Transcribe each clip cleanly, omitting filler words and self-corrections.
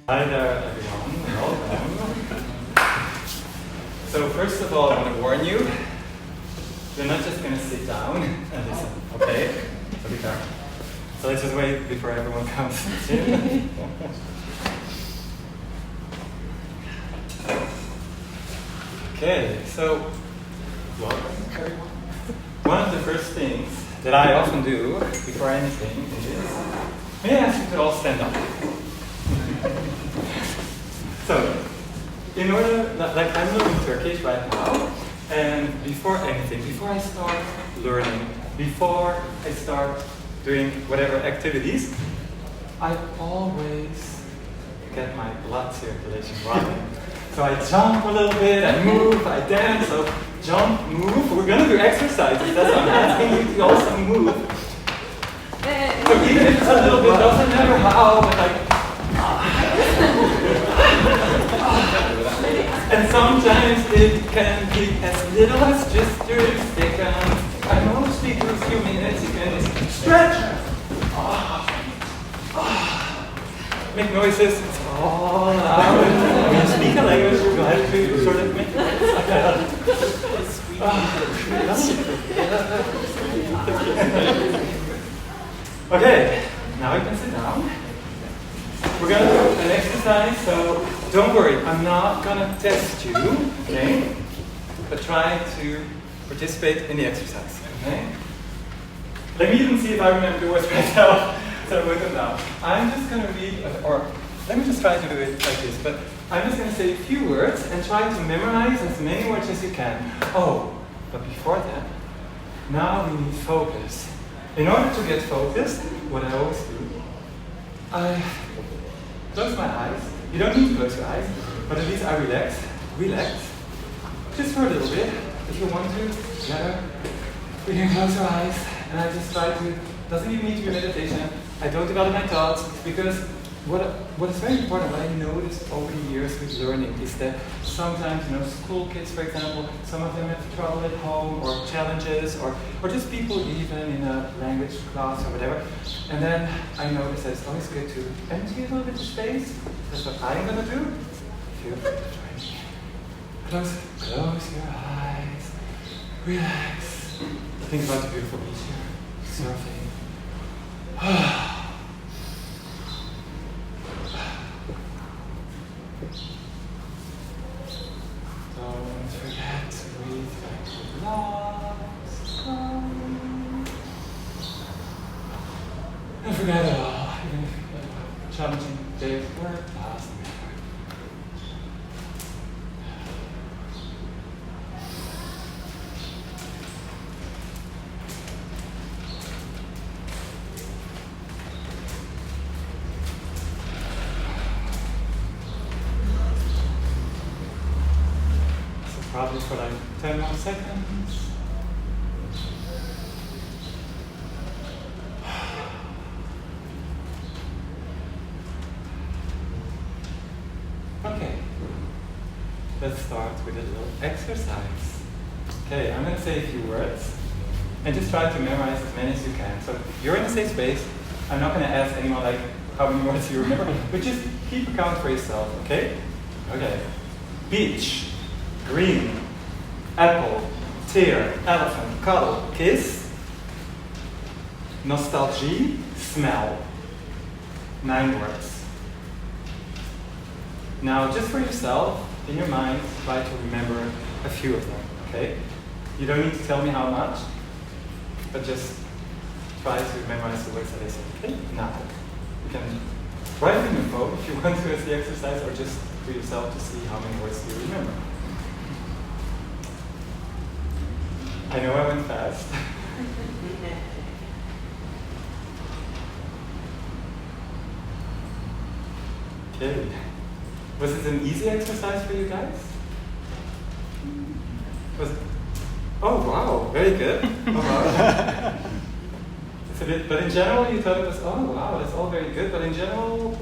Hi there, everyone. Welcome. So first of all, I want to warn you, you're not just going to sit down and listen, okay? So be fair. So let's just wait before everyone comes in. Okay, so welcome, everyone. One of the first things that I often do before anything is, may I ask you to all stand up? So, in order, like I'm learning Turkish right now, and before anything, before I start learning, before I start doing whatever activities, I always get my blood circulation running. So I jump a little bit, I move, I dance, so jump, move. We're going to do exercises, that's why I'm asking you to also move. So even if it's a little bit, doesn't matter how, but like, and sometimes it can be as little as just 30 seconds. I mostly do a few minutes. You can just stretch. Make noises. It's all out. When you speak a language, you have to sort of make Okay, now you can sit down. We're going to do an exercise, so don't worry, I'm not going to test you, okay? But try to participate in the exercise, okay? Let me even see if I remember the words myself, so with them now. I'm just going to read, or let me just try to do it like this, but I'm just going to say a few words and try to memorize as many words as you can. Oh, but before that, now we need focus. In order to get focused, what I always do, I close my eyes. You don't need to close your eyes, but at least I relax. Relax. Just for a little bit. If you want to, yeah, you can close your eyes. And I just try to, doesn't even need to be meditation. I don't develop my thoughts because what is very important, what I noticed over the years with learning is that sometimes, school kids, for example, some of them have trouble at home or challenges or just people even in a language class or whatever. And then I notice that it's always good to empty a little bit of space. That's what I'm going to do. Feel free to try me. Close your eyes. Relax. Think about the beautiful beach here. Surfing. Don't forget to breathe back to the lungs. And forget it all. Even if you have a challenging day of work, doesn't matter. Probably for like 10 more seconds. Okay, let's start with a little exercise. Okay, I'm going to say a few words and just try to memorize as many as you can. So you're in a safe space. I'm not going to ask anyone like how many words you remember, but just keep account for yourself, okay? Okay. Beach. Green, apple, tear, elephant, cuddle, kiss, nostalgie, smell. 9 words. Now, just for yourself, in your mind, try to remember a few of them, okay? You don't need to tell me how much, but just try to memorize the words that I said, okay? Now, you can write it in your phone if you want to as the exercise, or just for yourself to see how many words you remember. I know I went fast. Okay. Was it an easy exercise for you guys? Was it? Oh wow, very good. Oh wow. It's a bit, but in general you thought it was, oh wow, that's all very good, but in general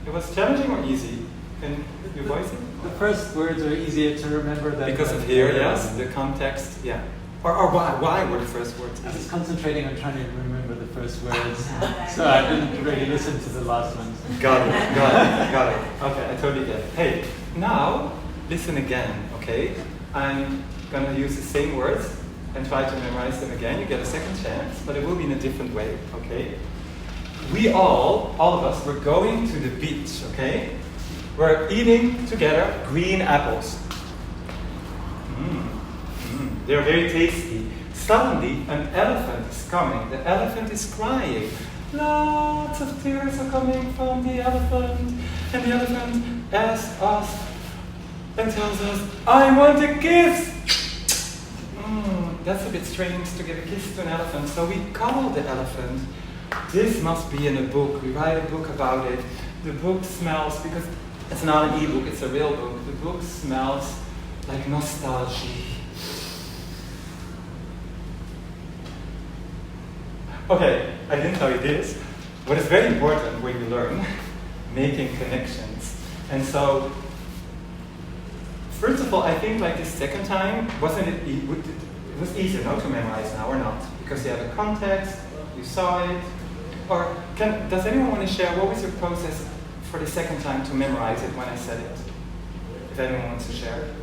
it was challenging or easy? Can you voice it? The first words are easier to remember than because of here, yes, the context, yeah. Or why were the first words easy? I was concentrating on trying to remember the first words, so I didn't really listen to the last ones. Got it. Okay, I totally get it. Hey, now listen again, okay? I'm gonna use the same words and try to memorize them again. You get a second chance, but it will be in a different way, okay? We all of us, we're going to the beach, okay? We're eating together green apples. They're very tasty. Suddenly, an elephant is coming. The elephant is crying. Lots of tears are coming from the elephant. And the elephant asks us and tells us, I want a kiss! That's a bit strange to give a kiss to an elephant. So we call the elephant. This must be in a book. We write a book about it. The book smells, because it's not an e-book, it's a real book. The book smells like nostalgia. Okay, I didn't tell you this. What is very important when you learn, making connections. And so, first of all, I think like the second time, it was easier not to memorize now or not? Because you have a context, you saw it. Or does anyone want to share what was your process for the second time to memorize it when I said it? If anyone wants to share.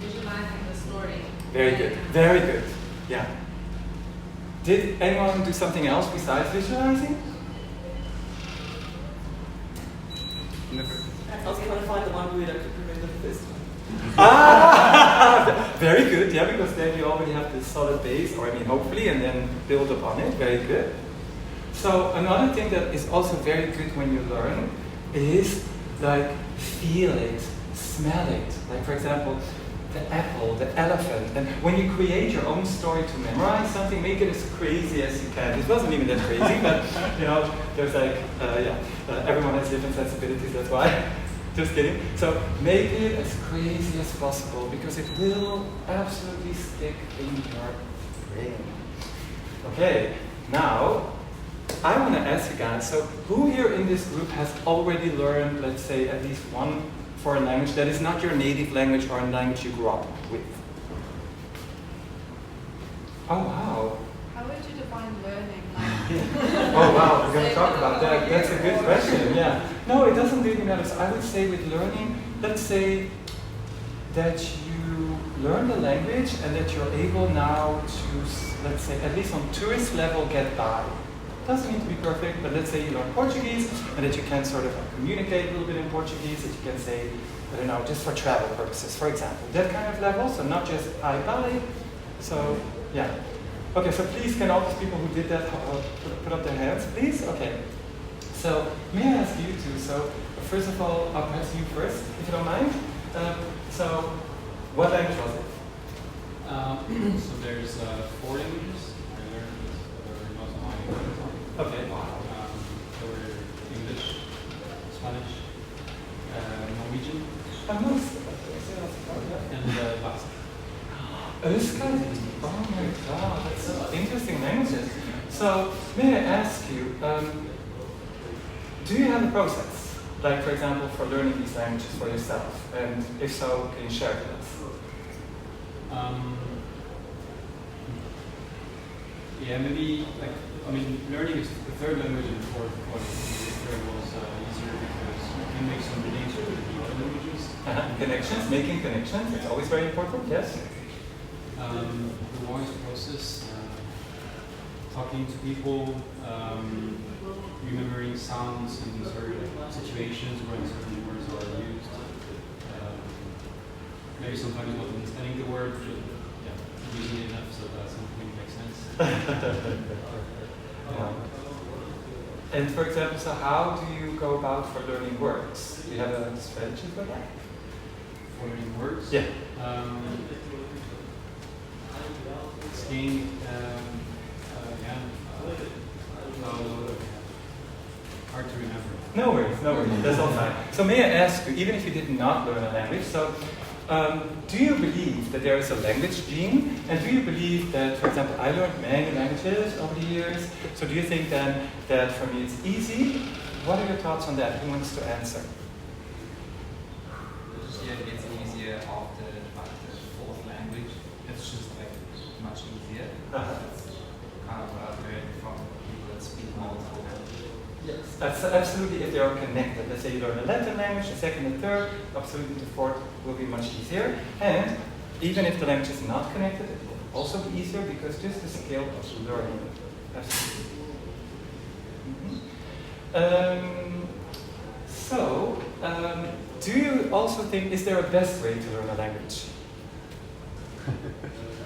Visualizing the story. Very good, yeah. Did anyone do something else besides visualizing? Never. I was trying to find the one where I could remember the first one. Very good, yeah, because then you already have this solid base, or I mean hopefully, and then build upon it, very good. So another thing that is also very good when you learn is like feel it, smell it. Like for example, the apple, the elephant, and when you create your own story to memorize something, make it as crazy as you can. It wasn't even that crazy, but you know, there's like, everyone has different sensibilities, that's why. Just kidding. So make it as crazy as possible because it will absolutely stick in your brain. Okay, now I want to ask you guys, so who here in this group has already learned, let's say, at least one foreign language that is not your native language or a language you grew up with? Oh, wow. How would you define learning? Oh, wow, we're going to talk about that. That's a good question, yeah. No, it doesn't really matter. So I would say with learning, let's say that you learn the language and that you're able now to, let's say, at least on tourist level, get by. Doesn't need to be perfect, but let's say you learn Portuguese and that you can sort of communicate a little bit in Portuguese, that you can say, I don't know, just for travel purposes, for example. That kind of level, so not just I buy. So, yeah. Okay, so please can all those people who did that put up their hands, please? Okay. So, may I ask you too, so first of all, I'll pass you first, if you don't mind. So, what language was it? So there's 4 languages. I learned most of my languages. Okay. There were English, Spanish, Norwegian, and Basque. Euskadi. Oh my god, that's interesting languages. So, may I ask you, do you have a process? Like, for example, for learning these languages for yourself? And if so, can you share it with us? Yeah, maybe, like, I mean, learning is the third language and the fourth one. The third was easier because you can make some links with the other languages. Connections, making connections, it's always very important, yes? The voice process, talking to people, remembering sounds in certain situations when certain words are used. Maybe sometimes not understanding the word, but using it enough so that something makes sense. And for example, so how do you go about for learning words? Do you have a strategy for that? For learning words? Yeah. Skiing, hard to remember. No worries, that's all fine. So may I ask you, even if you did not learn a language, so do you believe that there is a language gene? And do you believe that, for example, I learned many languages over the years, so do you think then that for me it's easy? What are your thoughts on that? Who wants to answer? Yeah, it gets easier after like the fourth language. It's just like kind of learn from people that speak multiple languages. Yes, that's absolutely if they are connected. Let's say you learn a Latin language, a second and third, absolutely the fourth will be much easier. And even if the language is not connected, it will also be easier because just the skill of learning. Absolutely. Do you also think, is there a best way to learn a language?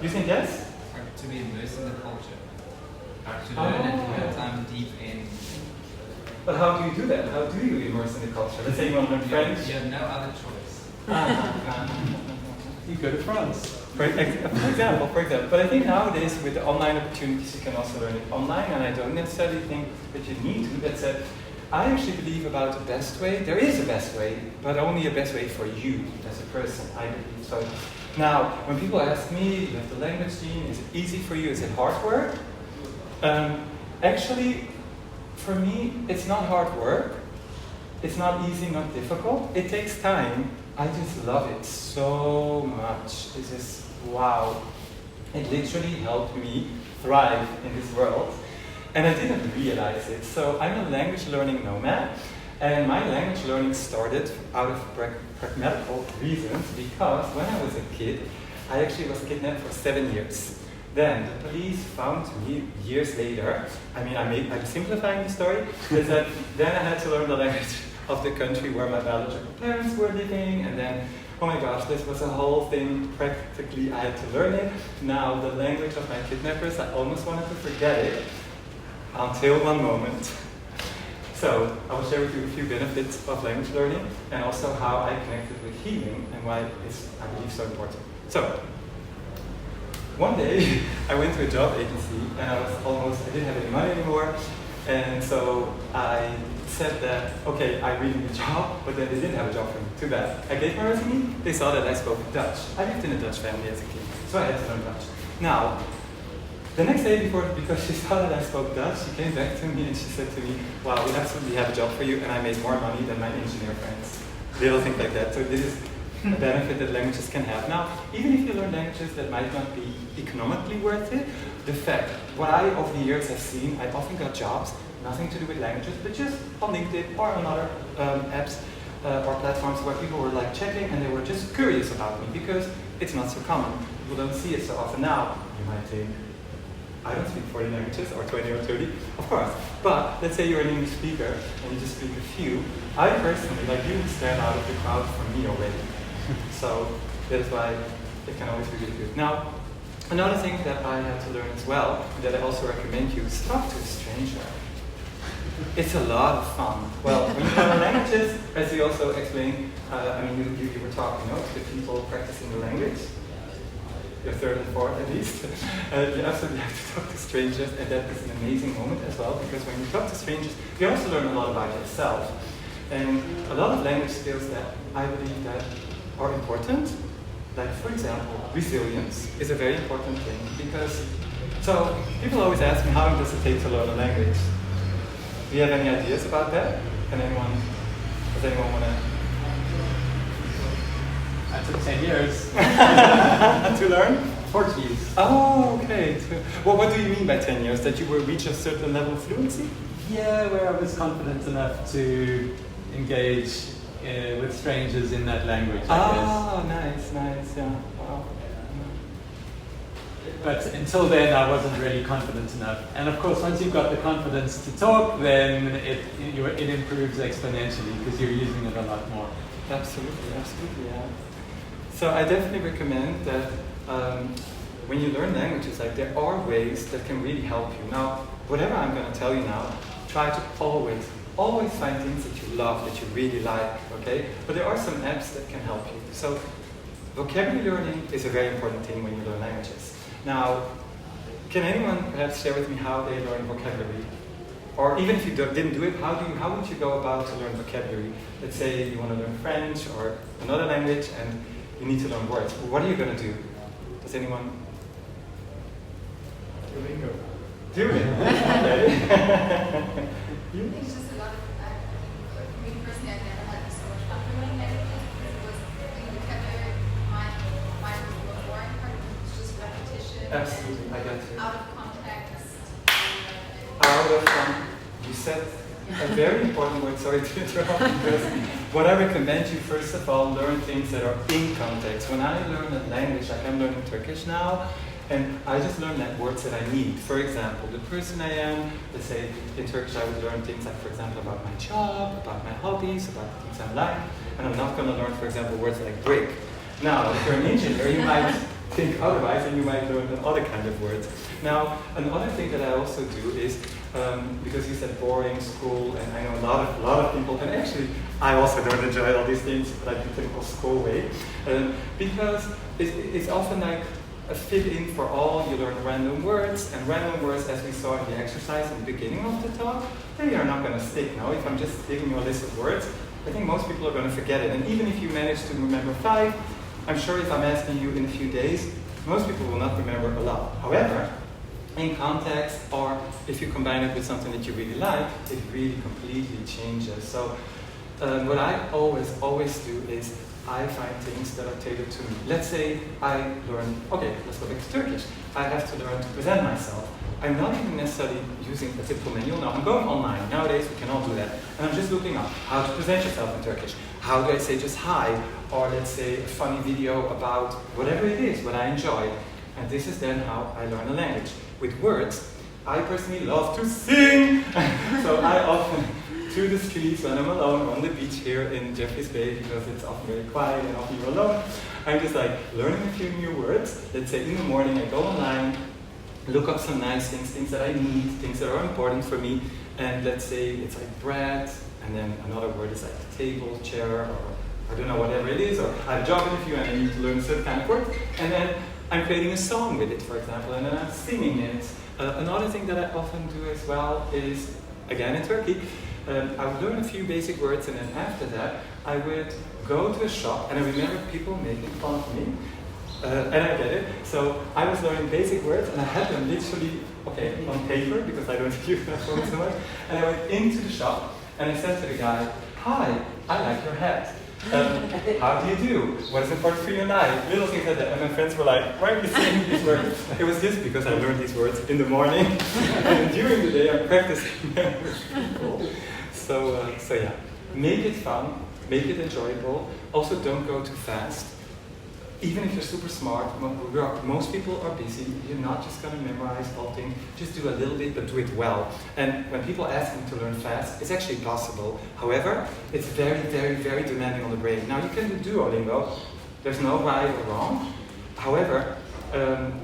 You think yes? Like to be immersed in the culture. Like to learn it in time deep in. But how do you do that? How do you immerse in the culture? Let's say you want to learn French. You have no other choice. You go to France. For example. But I think nowadays with the online opportunities you can also learn it online, and I don't necessarily think that you need to. That said, I actually believe about the best way. There is a best way, but only a best way for you as a person, I believe. So now, when people ask me, you have the language gene, is it easy for you, is it hard work? Actually, for me, it's not hard work. It's not easy, not difficult. It takes time. I just love it so much. It's just, wow. It literally helped me thrive in this world. And I didn't realize it. So I'm a language learning nomad. And my language learning started out of pragmatical reasons because when I was a kid, I actually was kidnapped for 7 years. Then the police found me years later. I mean, I'm simplifying the story. Is that then I had to learn the language of the country where my biological parents were living, and then, oh my gosh, this was a whole thing. Practically, I had to learn it. Now, the language of my kidnappers, I almost wanted to forget it until one moment. So, I will share with you a few benefits of language learning, and also how I connected with healing and why it's, I believe, so important. So, one day, I went to a job agency, and I didn't have any money anymore, and so I said that, okay, I really need a job, but then they didn't have a job for me. Too bad. I gave my resume, they saw that I spoke Dutch. I lived in a Dutch family as a kid, so I had to learn Dutch. Now, the next day because she saw that I spoke Dutch, she came back to me and she said to me, wow, we absolutely have a job for you, and I made more money than my engineer friends. Little things like that. So this is a benefit that languages can have. Now, even if you learn languages that might not be economically worth it, the fact, what I over the years have seen, I often got jobs, nothing to do with languages, but just on LinkedIn or on other apps or platforms where people were like checking and they were just curious about me because it's not so common. People don't see it so often. Now, you might think, I don't speak 40 languages or 20 or 30, of course. But let's say you're an English speaker and you just speak a few. I personally, like you would stand out of the crowd for me already. So that's why it can always be really good. Now, another thing that I had to learn as well, that I also recommend you, is talk to a stranger. It's a lot of fun. Well, when you learn languages, as you also explained, I mean, you were talking to the people practicing the language. Your third and fourth at least. You absolutely have to talk to strangers, and that is an amazing moment as well, because when you talk to strangers, you also learn a lot about yourself. And a lot of language skills that I believe that are important, like for example, resilience is a very important thing, because, so people always ask me, how long does it take to learn a language? Do you have any ideas about that? Does anyone want to? I took 10 years. To learn? Portuguese. Oh, okay. Well, what do you mean by 10 years? That you will reach a certain level of fluency? Yeah, where I was confident enough to engage with strangers in that language, I guess. Nice, yeah. Wow. But until then, I wasn't really confident enough. And of course, once you've got the confidence to talk, then it improves exponentially because you're using it a lot more. Absolutely, yeah. So I definitely recommend that when you learn languages, like there are ways that can really help you. Now, whatever I'm going to tell you now, try to always find things that you love, that you really like, okay? But there are some apps that can help you. So vocabulary learning is a very important thing when you learn languages. Now, can anyone perhaps share with me how they learn vocabulary? Or even if you didn't do it, how would you go about to learn vocabulary? Let's say you want to learn French or another language and you need to learn words. What are you going to do? Does anyone? Duolingo. Duolingo. Okay. I think it's just a lot of, for me personally, I've never had so much fun learning languages because it was, the vocabulary, my was the more boring part, it was just repetition. Absolutely, I got you. out of context. Out of you said a very important word, sorry to interrupt, because what I recommend you, first of all, learn things that are in context. When I learn a language, like I'm learning Turkish now, and I just learn that words that I need. For example, the person I am, let's say in Turkish I would learn things like, for example, about my job, about my hobbies, about the things I like, and I'm not going to learn, for example, words like break. Now, if you're an engineer, you might think otherwise, and you might learn other kind of words. Now, another thing that I also do is, because you said boring school, and I know a lot of people, and actually I also don't enjoy all these things, like the typical school way, because it's often like a fit-in for all. You learn random words, and random words, as we saw in the exercise in the beginning of the talk, they are not going to stick. Now, if I'm just giving you a list of words, I think most people are going to forget it. And even if you manage to remember 5, I'm sure if I'm asking you in a few days, most people will not remember a lot. However, in context, or if you combine it with something that you really like, it really completely changes. So what I always do is I find things that are tailored to me. Let's say I learn, okay, let's go back to Turkish. I have to learn to present myself. I'm not even necessarily using a typical manual. Now, I'm going online. Nowadays, we can all do that. And I'm just looking up how to present yourself in Turkish. How do I say just hi? Or let's say a funny video about whatever it is, what I enjoy. And this is then how I learn a language. With words, I personally love to sing. So I often, through the streets when I'm alone, or on the beach here in Jeffreys Bay, because it's often very quiet and often you're alone, I'm just like learning a few new words. Let's say in the morning I go online, look up some nice things that I need, things that are important for me, and let's say it's like bread, and then another word is like table, chair, or I don't know, whatever it is, or I have a job interview and I need to learn a certain kind of word, and then I'm creating a song with it, for example, and then I'm singing it. Another thing that I often do as well is, again in Turkey, I would learn a few basic words, and then after that I would go to a shop, and I remember people making fun of me, and I get it. So I was learning basic words, and I had them literally, okay, on paper, because I don't use my phone so much, and I went into the shop, and I said to the guy, "Hi, I like your hat. How do you do? What is important for you in life?" Little things like that. And my friends were like, "Why are you saying these words?" It was just because I learned these words in the morning, and during the day I'm practicing them with people. So yeah, make it fun, make it enjoyable. Also, don't go too fast. Even if you're super smart, most people are busy. You're not just going to memorize all things. Just do a little bit, but do it well. And when people ask me to learn fast, it's actually possible. However, it's very, very, very demanding on the brain. Now, you can do Duolingo. There's no right or wrong. However,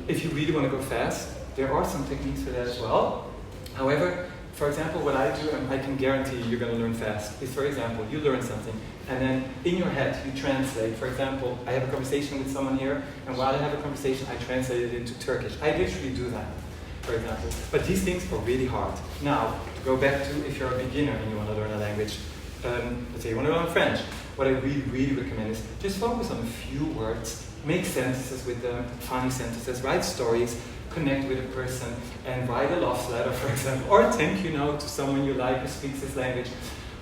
if you really want to go fast, there are some techniques for that as well. However, for example, what I do, and I can guarantee you're going to learn fast, is, for example, you learn something, and then in your head you translate. For example, I have a conversation with someone here, and while I have a conversation, I translate it into Turkish. I literally do that, for example. But these things are really hard. Now, to go back to if you're a beginner and you want to learn a language, let's say you want to learn French, what I really, really recommend is just focus on a few words, make sentences with them, funny sentences, write stories, connect with a person, and write a love letter, for example, or a thank you note to someone you like who speaks this language,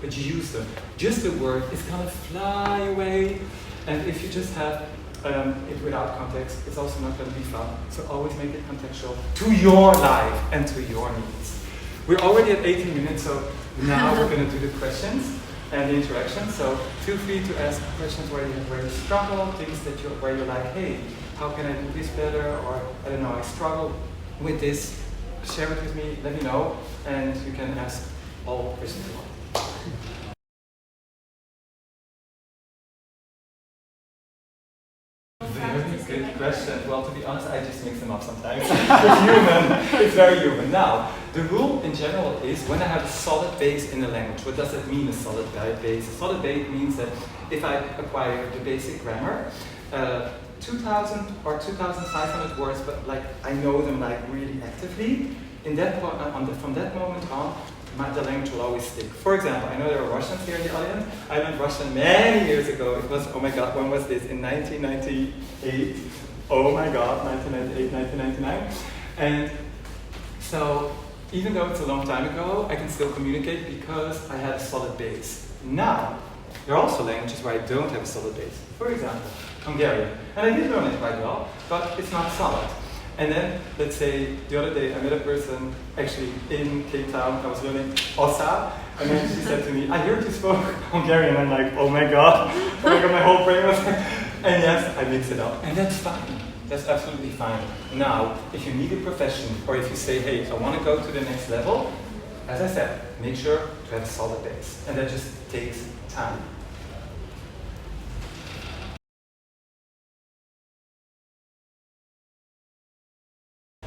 but use them. Just a word is gonna fly away, and if you just have it without context, it's also not gonna be fun. So always make it contextual to your life and to your needs. We're already at 18 minutes, so now we're gonna do the questions and the interaction. So feel free to ask questions where you struggle, things that where you're like, hey, how can I do this better? Or, I don't know, I struggle with this. Share it with me, let me know, and you can ask all questions you want. Very good question. Well, to be honest, I just mix them up sometimes. It's human. It's very human. Now, the rule in general is when I have a solid base in the language. What does it mean, a solid base? A solid base means that if I acquire the basic grammar, 2,000 or 2,500 words, but like I know them like really actively. In that from that moment on, the language will always stick. For example, I know there are Russians here in the audience. I learned Russian many years ago. It was, oh my God, when was this? In 1998. Oh my God, 1998, 1999. And so, even though it's a long time ago, I can still communicate because I had a solid base. Now, there are also languages where I don't have a solid base. For example, Hungarian. And I did learn it quite well, but it's not solid. And then, let's say, the other day I met a person, actually in Cape Town, I was learning Osa, and then she said to me, I heard you spoke Hungarian. I'm like, oh my god, my whole brain was and yes, I mix it up. And that's fine. That's absolutely fine. Now, if you need a profession, or if you say, hey, I want to go to the next level, as I said, make sure to have a solid base. And that just takes time.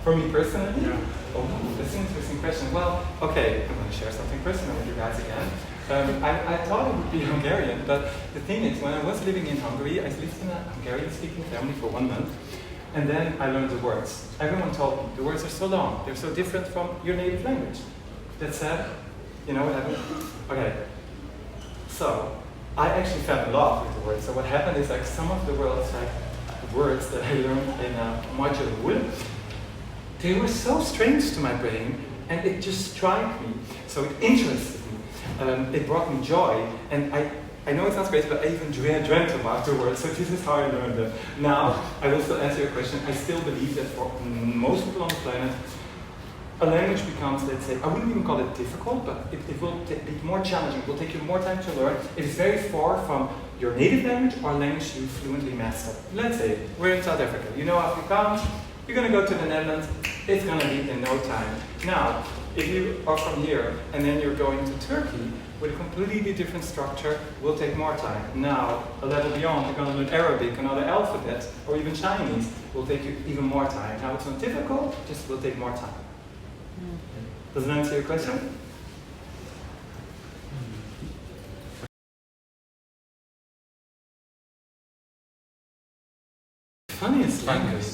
For me personally, oh, that's an interesting question. Well, okay, I'm going to share something personal with you guys again. I thought it would be Hungarian, but the thing is, when I was living in Hungary, I lived in a Hungarian-speaking family for 1 month, and then I learned the words. Everyone told me, the words are so long, they're so different from your native language. That said, you know what happened? Okay, so I actually fell in love with the words. So what happened is, like, some of the words that I learned in module, they were so strange to my brain, and it just struck me. So it interested me. It brought me joy, and I know it sounds crazy, but I even dreamt about the words. So this is how I learned them. Now, I will still answer your question. I still believe that for most people on the planet, a language becomes, let's say, I wouldn't even call it difficult, but it will be more challenging. It will take you more time to learn. It is very far from your native language or a language you fluently master. Let's say we're in South Africa. You know Afrikaans. You're going to go to the Netherlands, it's going to be in no time. Now, if you are from here and then you're going to Turkey with a completely different structure, will take more time. Now, a level beyond, you're going to learn Arabic, another alphabet, or even Chinese, will take you even more time. Now, it's not difficult, just will take more time. Does that answer your question? Funniest language.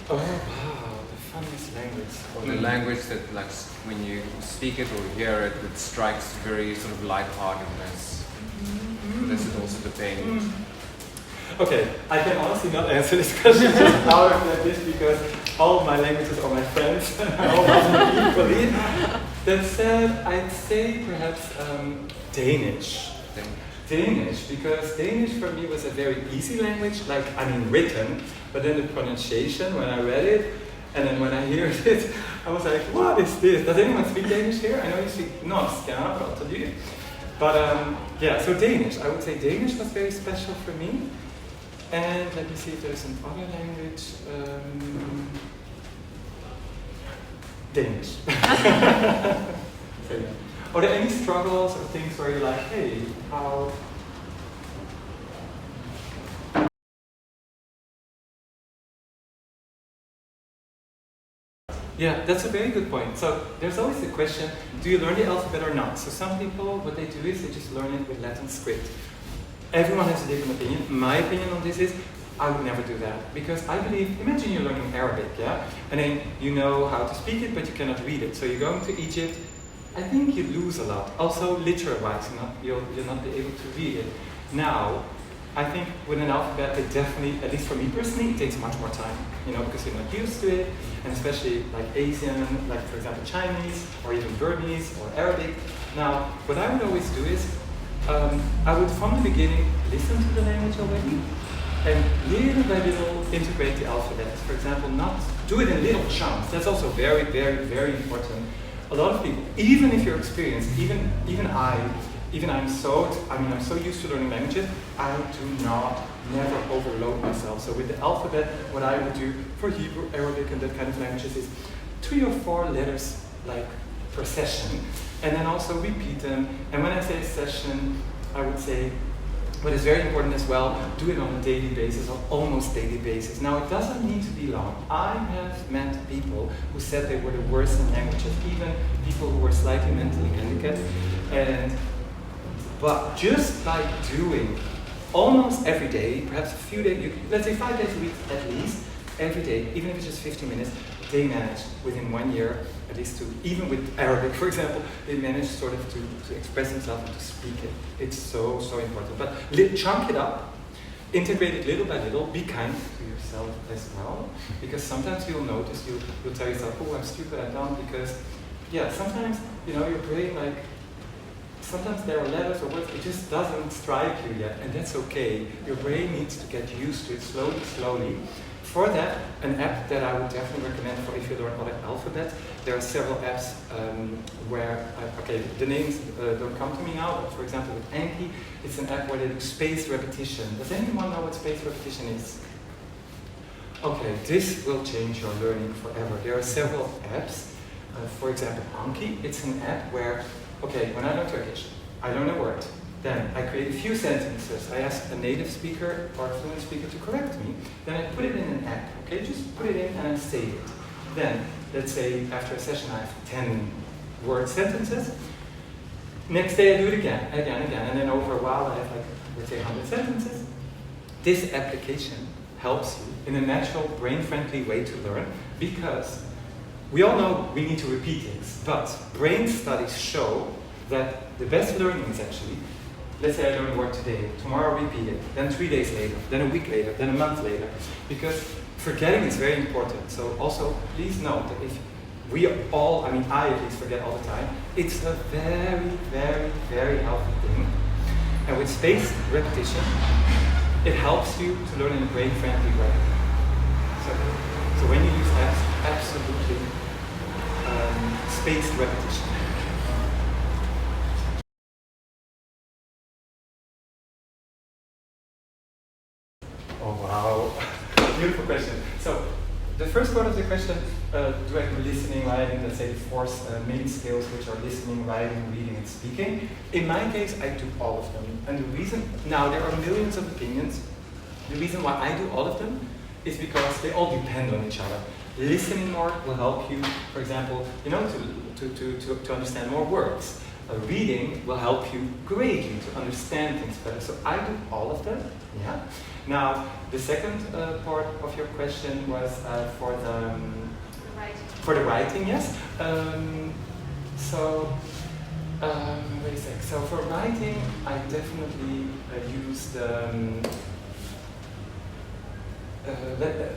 Oh wow, the funniest language. Or the language that, like, when you speak it or hear it, it strikes very sort of lightheartedness. So this is also the pain. Okay, I can honestly not answer this question just out of this because all of my languages are my friends and I all love them equally. That said, I'd say perhaps Danish. Danish, because Danish for me was a very easy language, like, I mean, written, but then the pronunciation when I read it, and then when I heard it, I was like, what is this? Does anyone speak Danish here? I know you speak norsk, yeah, but to you. But yeah, so Danish, I would say Danish was very special for me. And let me see if there's an other language. Danish. So, yeah. Are there any struggles or things where you're like, hey, how? Yeah, that's a very good point. So there's always the question, do you learn the alphabet or not? So some people, what they do is they just learn it with Latin script. Everyone has a different opinion. My opinion on this is, I would never do that. Because I believe, imagine you're learning Arabic, yeah? And then you know how to speak it, but you cannot read it. So you're going to Egypt, I think you lose a lot. Also, literary-wise, you'll not be able to read it. Now, I think with an alphabet, it definitely, at least for me personally, it takes much more time. You know, because you're not used to it, and especially like Asian, like for example Chinese, or even Burmese, or Arabic. Now, what I would always do is, I would from the beginning listen to the language already, and little by little integrate the alphabet. For example, not do it in little chunks. That's also very, very, very important. A lot of people, even if you're experienced, I'm so used to learning languages, I do never overload myself. So with the alphabet, what I would do for Hebrew, Arabic, and that kind of languages is 3 or 4 letters like per session, and then also repeat them. And when I say session, I would say, what is very important as well, do it on a daily basis or almost daily basis. Now, it doesn't need to be long. I have met people who said they were the worst in languages, even people who were slightly mentally handicapped. But just by doing almost every day, perhaps a few days, let's say 5 days a week at least, every day, even if it's just 15 minutes, they managed within 1 year, at least to, even with Arabic, for example, they managed sort of to express themselves and to speak it. It's so, so important. But chunk it up, integrate it little by little, be kind to yourself as well, because sometimes you'll notice, you'll tell yourself, oh, I'm stupid, I'm dumb, because, yeah, sometimes, you know, your brain, like, sometimes there are letters or words, it just doesn't strike you yet, and that's okay. Your brain needs to get used to it slowly, for that, an app that I would definitely recommend for if you learn other alphabet, there are several apps where, okay, the names don't come to me now, but for example with Anki, it's an app where they do spaced repetition. Does anyone know what spaced repetition is? Okay, this will change your learning forever. There are several apps. For example, Anki, it's an app where, okay, when I learn Turkish, I learn a word. Then I create a few sentences. I ask a native speaker or a fluent speaker to correct me. Then I put it in an app, okay? Just put it in and I save it. Then, let's say after a session I have 10 word sentences. Next day I do it again. And then over a while I have like, let's say 100 sentences. This application helps you in a natural, brain-friendly way to learn because we all know we need to repeat things, but brain studies show that the best learning is actually, let's say I learn a word today, tomorrow I repeat it, then 3 days later, then a week later, then a month later, because forgetting is very important. So also, please note that if we all, I mean I at least forget all the time, it's a very, very, very healthy thing. And with spaced repetition, it helps you to learn in a brain-friendly way. So when you use apps, absolutely spaced repetition. Oh wow, beautiful question. So the first part of the question, do I do listening, writing, let's say the four main skills which are listening, writing, reading, and speaking. In my case, I do all of them. And the reason, now there are millions of opinions. The reason why I do all of them is because they all depend on each other. Listening more will help you, for example, you know, to understand more words. Reading will help you greatly to understand things better. So I do all of them. Yeah. Now the second part of your question was for the writing. Yes. Wait a sec. So for writing, I definitely use the.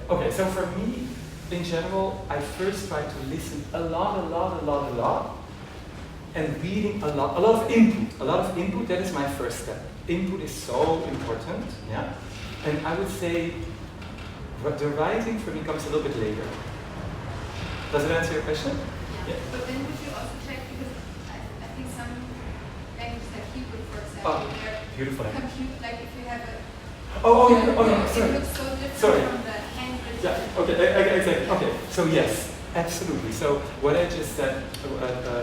Okay. So for me, in general, I first try to listen a lot. And reading a lot of input, that is my first step. Input is so important, yeah? And I would say the writing for me comes a little bit later. Does it answer your question? Yeah. But then would you also check, because I think some languages like Hebrew, for example, they're beautiful. like if you have a... Sorry. It looks so different Sorry. from the handwritten. Yeah, okay, exactly. Okay, so yes. Absolutely. So what I just said,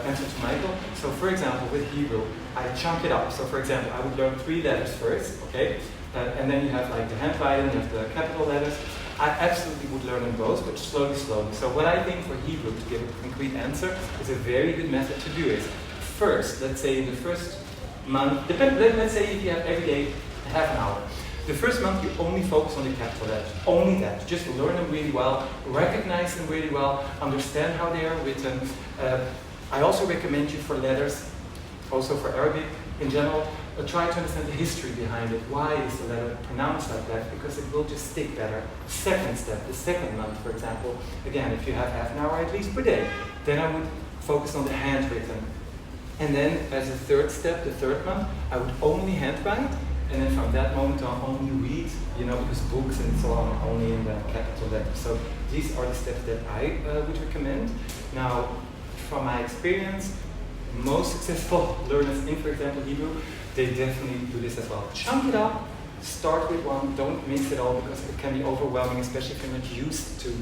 answer to Michael. So for example, with Hebrew, I chunk it up. So for example, I would learn 3 letters first, okay? And then you have like the handwriting, you have the capital letters. I absolutely would learn them both, but slowly. So what I think for Hebrew, to give a concrete answer, is a very good method to do is, first, let's say in the first month, let's say if you have every day half an hour. The first month you only focus on the capital letters, only that. Just learn them really well, recognize them really well, understand how they are written. I also recommend you for letters, also for Arabic in general, try to understand the history behind it. Why is the letter pronounced like that? Because it will just stick better. Second step, the second month, for example, again, if you have half an hour at least per day, then I would focus on the handwritten. And then as a third step, the third month, I would only handwrite. And then from that moment on, only read, you know, because books and so on are only in the capital letters. So these are the steps that I would recommend. Now, from my experience, most successful learners in, for example, Hebrew, they definitely do this as well. Chunk it up, start with one, don't mix it all because it can be overwhelming, especially if you're not used to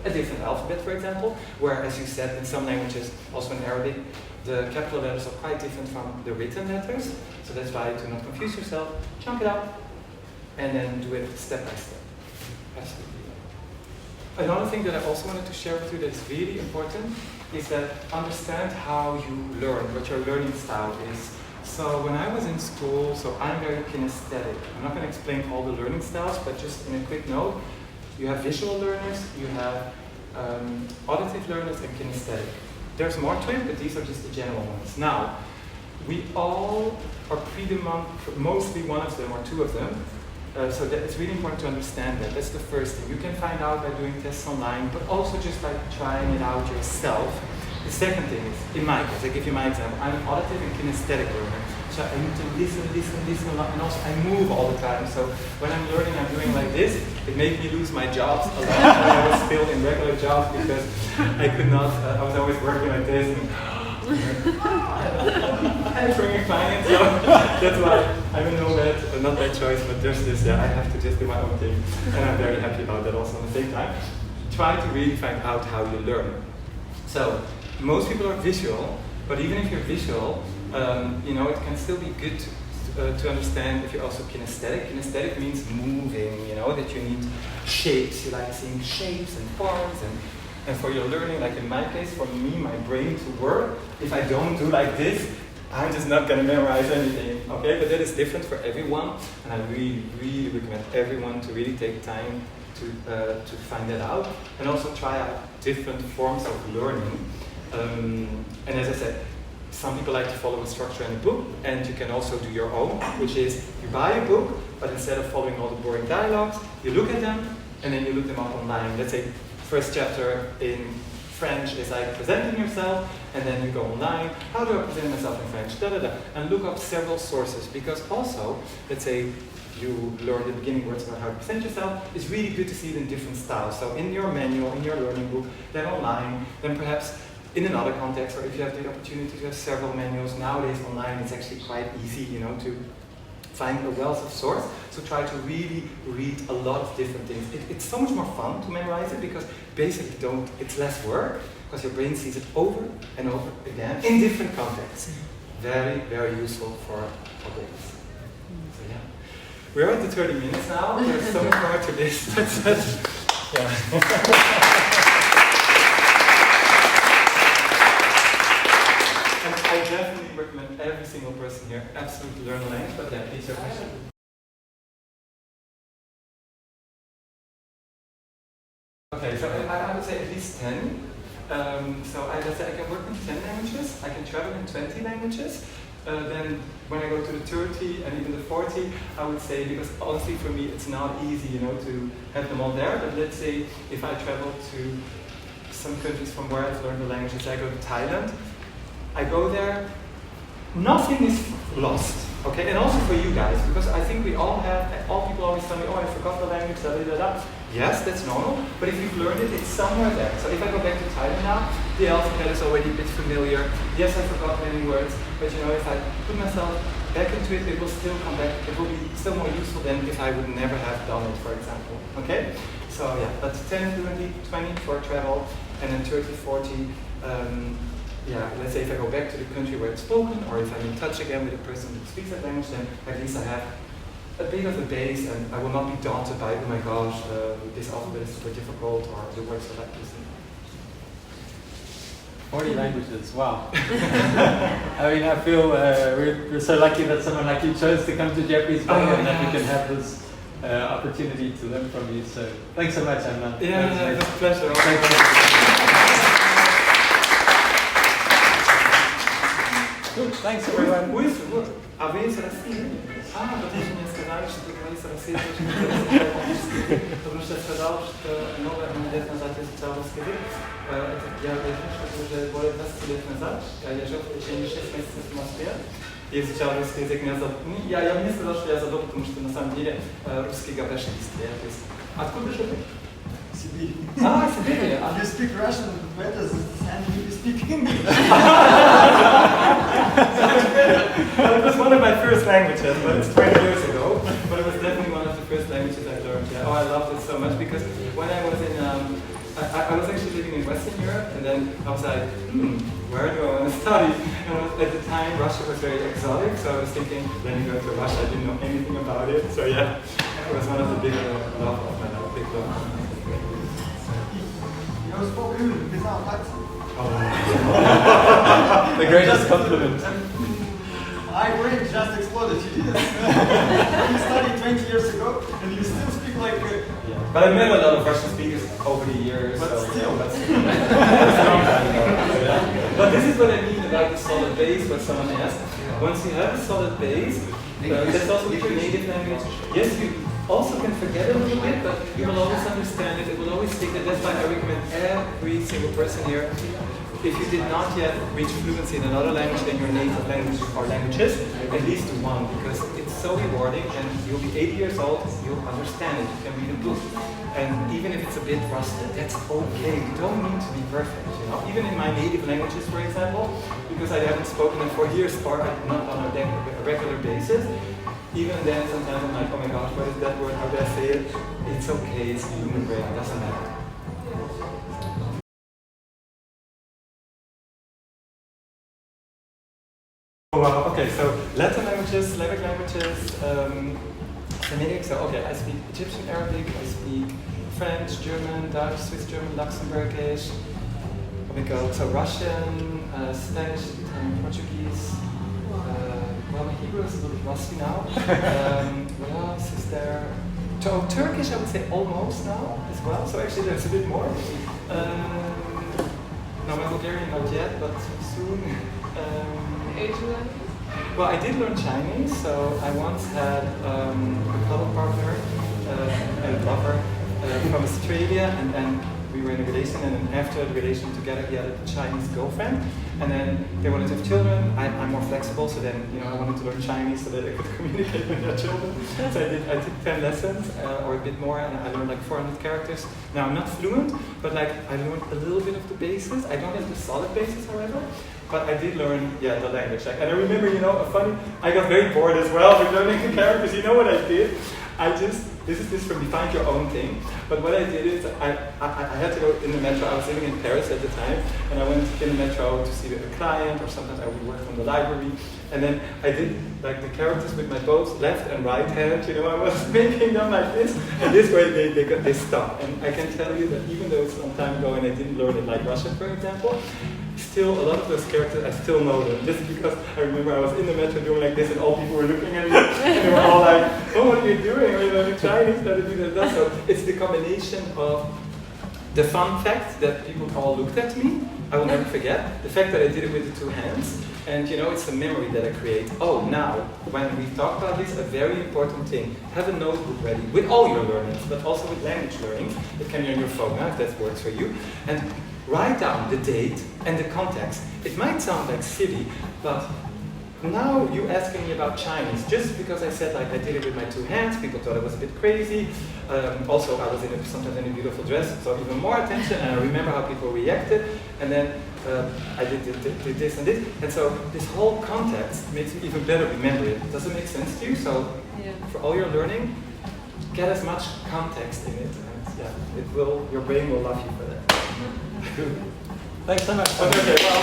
a different alphabet, for example, where, as you said, in some languages, also in Arabic, the capital letters are quite different from the written letters. So that's why, to not confuse yourself, chunk it up and then do it step by step. Absolutely. Another thing that I also wanted to share with you that is really important is that understand how you learn, what your learning style is. So when I was in school, so I'm very kinesthetic. I'm not going to explain all the learning styles, but just in a quick note, you have visual learners, you have auditive learners, and kinesthetic. There's more to it, but these are just the general ones. Now, we all are predominant, mostly one of them or two of them. So that it's really important to understand that. That's the first thing. You can find out by doing tests online, but also just by trying it out yourself. The second thing is, in my case, I give you my example, I'm an auditive and kinesthetic learner. So I need to listen a lot, and also I move all the time. So when I'm learning, I'm doing like this. It made me lose my jobs a lot when I was still in regular jobs because I could not, I was always working like this. And answering clients, so that's why I'm a nomad, not by choice, but there's this, I have to just do my own thing, and I'm very happy about that also at the same time. Try to really find out how you learn. So, most people are visual, but even if you're visual, it can still be good to understand if you're also kinesthetic. Kinesthetic means moving, that you need shapes, you like seeing shapes and forms, and for your learning, like in my case, for me, my brain to work, if I don't do like this, I'm just not going to memorize anything, okay? But that is different for everyone, and I really, really recommend everyone to really take time to find that out, and also try out different forms of learning. And as I said, some people like to follow a structure in a book, and you can also do your own, which is you buy a book, but instead of following all the boring dialogues, you look at them, and then you look them up online. Let's say first chapter in French is like presenting yourself, and then you go online, how do I present myself in French, and look up several sources, because also, let's say you learn the beginning words about how to present yourself, it's really good to see it in different styles. So in your manual, in your learning book, then online, then perhaps in another context, or if you have the opportunity to have several manuals, nowadays online it's actually quite easy, to find a wealth of source. So try to really read a lot of different things. It's so much more fun to memorize it because basically it's less work because your brain sees it over and over again in different contexts. Very, very useful for brains. So yeah. We're at the 30 minutes now. There's so much more to this. And I definitely recommend every single person here absolutely learn a language, but yeah, please your question. Okay, so I would say at least 10. So I can work in 10 languages, I can travel in 20 languages. Then when I go to the 30 and even the 40, I would say, because honestly for me it's not easy, to have them all there, but let's say if I travel to some countries from where I've learned the languages, I go to Thailand, I go there, nothing is lost, okay? And also for you guys, because I think we all people always tell me, oh, I forgot the language, Yes, that's normal, but if you've learned it, it's somewhere there. So if I go back to Thailand now, the alphabet is already a bit familiar. Yes, I forgot many words, but if I put myself back into it, it will still come back. It will be still more useful than if I would never have done it, for example, okay? So yeah, but 10, 20 for travel, and then 30, 40, let's say if I go back to the country where it's spoken, or if I'm in touch again with a person who speaks that language, then at least I have a bit of a base, and I will not be daunted by, oh my gosh, this alphabet is super difficult, or the words are like this. 40 languages, wow. I mean, I feel we're so lucky that someone like you chose to come to Jeffrey's Bay and that we can have this opportunity to learn from you. So thanks so much, Amnon. Yeah, it was a pleasure. Good, thanks everyone. Потому что я сказал, что много лет назад я изучал русский язык. Я уже более 20 лет назад. Я жил в течение 6 месяцев в Москве. И изучал русский язык. Я бы не сказал, что я забыл, потому что на самом деле русский говоришь быстрее. Откуда же ты? Сибирь. Сибирь. You speak Russian better than you speak English. It was one of my first languages, but it's 20 years ago. But it was definitely one of the first languages I learned. Yeah. Oh, I loved it so much because when I was in, I was actually living in Western Europe, and then I was like, where do I want to study? And at the time, Russia was very exotic, so I was thinking, let me go to Russia. I didn't know anything about it, so yeah, it was one of the big love of my life, big love. You spoke English without accent. The greatest compliment. My brain just exploded. You didn't. You studied 20 years ago, and you still speak like. But I met a lot of Russian speakers over the years. But so, still. But this is what I mean about the solid base, what someone asked. Once you have a solid base, that's also with your native language. Yes, you also can forget a little bit, but you will always understand it. It will always stick. And that's why I recommend every single person here if you did not yet reach fluency in another language than your native language or languages, at least do one, because it's so rewarding, and you'll be 80 years old, you'll understand it, you can read a book. And even if it's a bit rusty, that's okay. You don't need to be perfect, you know? Even in my native languages, for example, because I haven't spoken them for years or not on a regular basis, even then sometimes I'm like, oh my gosh, what is that word, how do I say it? It's okay, it's the human brain, it doesn't matter. Oh, wow, okay, so Latin languages, Slavic languages, Semitic, so okay, I speak Egyptian Arabic, I speak French, German, Dutch, Swiss German, Luxembourgish, so Russian, Spanish, Italian, Portuguese, well, my Hebrew is a little rusty now. What else is there? So Turkish, I would say almost now as well, so actually there's a bit more. No, my Bulgarian not yet, but soon. Asian language? Well, I did learn Chinese, so I once had a couple partner and lover from Australia, and then we were in a relation, and then after the relation together, he had a Chinese girlfriend, and then they wanted to have children. I'm more flexible, so then I wanted to learn Chinese so that I could communicate with their children. So I took 10 lessons or a bit more, and I learned like 400 characters. Now I'm not fluent, but like I learned a little bit of the basis. I don't have the solid basis, however. But I did learn, the language. And I remember, I got very bored as well with learning the characters. You know what I did? This is from Define Your Own thing. But what I did is, I had to go in the metro. I was living in Paris at the time, and I went in the metro to see a client, or sometimes I would work from the library. And then I did like the characters with my both left and right hand. I was making them like this, and this way they stop. And I can tell you that even though it's a long time ago and I didn't learn it like Russian, for example, still a lot of those characters, I still know them. Just because I remember I was in the metro doing like this, and all people were looking at me, and they were all like, "Oh, what are you doing? Are you learning Chinese? How to do that?" So it's the combination of the fun fact that people all looked at me. I will never forget the fact that I did it with the two hands, and it's a memory that I create. Oh, now when we talk about this, a very important thing: have a notebook ready with all your learnings, but also with language learning. It can be on your phone if that works for you, and write down the date and the context. It might sound like silly, but now you asking me about Chinese, just because I said like I did it with my two hands, people thought it was a bit crazy. Also, I was sometimes in a beautiful dress, so even more attention, and I remember how people reacted, and then I did this and this, and so this whole context makes me even better remember it. Does it make sense to you? So for all your learning, get as much context in it, and your brain will love you for that. Thanks so much. Okay, well,